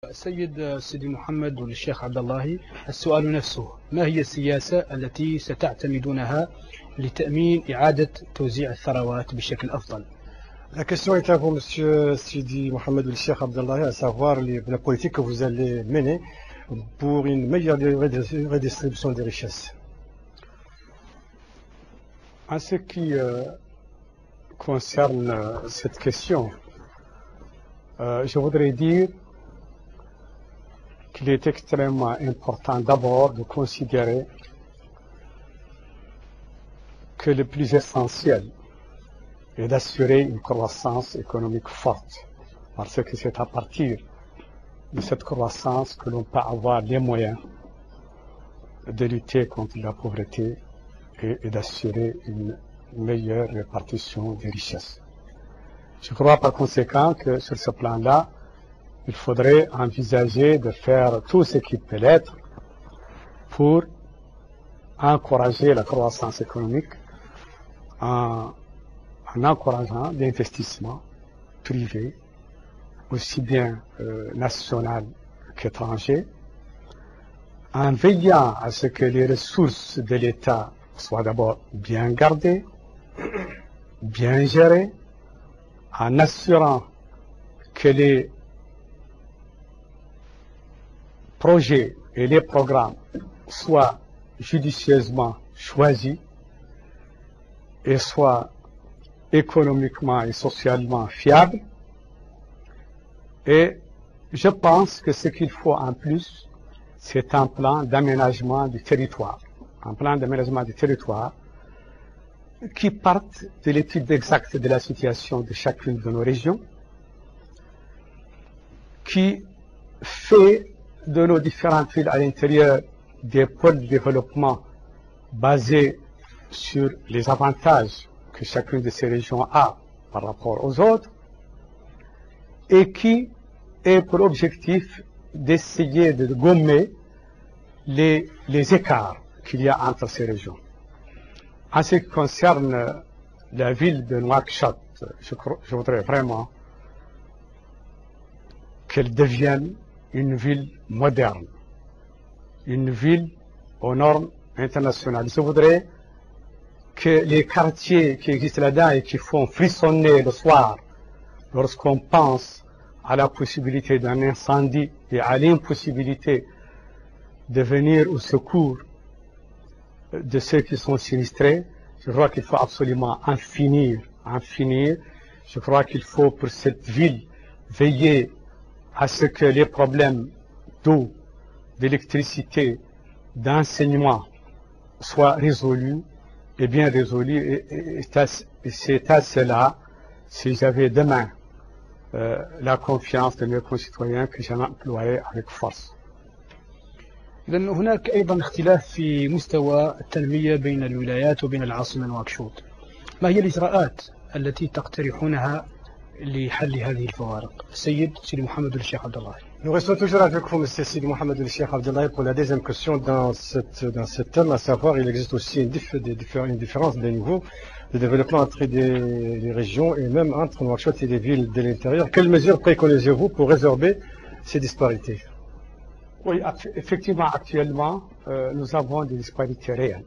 سيد سيدي محمد والشيخ عبد الله، السؤال نفسه: ما هي السياسة التي ستعتمدونها لتأمين إعادة توزيع الثروات بشكل أفضل؟ La question est à vous, monsieur Sidi Mohamed ou le Cheikh Abdallah, à savoir la politique que vous allez mener pour une meilleure redistribution des richesses. En ce qui concerne cette question, je voudrais dire qu'il est extrêmement important d'abord de considérer que le plus essentiel est d'assurer une croissance économique forte, parce que c'est à partir de cette croissance que l'on peut avoir les moyens de lutter contre la pauvreté et d'assurer une meilleure répartition des richesses. Je crois par conséquent que sur ce plan-là, il faudrait envisager de faire tout ce qui peut l'être pour encourager la croissance économique en encourageant l'investissement privé, aussi bien national qu'étranger, en veillant à ce que les ressources de l'État soient d'abord bien gardées, bien gérées, en assurant que les projets et les programmes soient judicieusement choisis et soient économiquement et socialement fiables. Et je pense que ce qu'il faut en plus, c'est un plan d'aménagement du territoire. Un plan d'aménagement du territoire qui parte de l'étude exacte de la situation de chacune de nos régions, qui fait de nos différentes villes à l'intérieur des pôles de développement basés sur les avantages que chacune de ces régions a par rapport aux autres, et qui est pour objectif d'essayer de gommer les écarts qu'il y a entre ces régions. En ce qui concerne la ville de Nouakchott, je voudrais vraiment qu'elle devienne une ville moderne, une ville aux normes internationales. Je voudrais que les quartiers qui existent là-dedans et qui font frissonner le soir lorsqu'on pense à la possibilité d'un incendie et à l'impossibilité de venir au secours de ceux qui sont sinistrés, je crois qu'il faut absolument en finir. Je crois qu'il faut pour cette ville veiller à ce que les problèmes d'eau, d'électricité, d'enseignement soient résolus et bien résolus. Et c'est à cela, si j'avais demain la confiance de mes concitoyens, que j'en emploierai avec force. إذن هناك أيضا اختلاف في مستوى التنمية بين الولايات وبين العاصمة نواكشوط. ما هي الإجراءات التي تقترحونها لحل هذه الفوارق؟ السيد سيدي محمد الشيخ عبد الله. Nous restons toujours avec vous, monsieur Sidi Mohamed ou le Cheikh Abdallah, pour la deuxième question dans ce thème, à savoir, il existe aussi une différence des niveaux de développement entre les régions et même entre Nouakchott et les villes de l'intérieur. Quelles mesures préconisez-vous pour résorber ces disparités? Oui, effectivement, actuellement, nous avons des disparités réelles.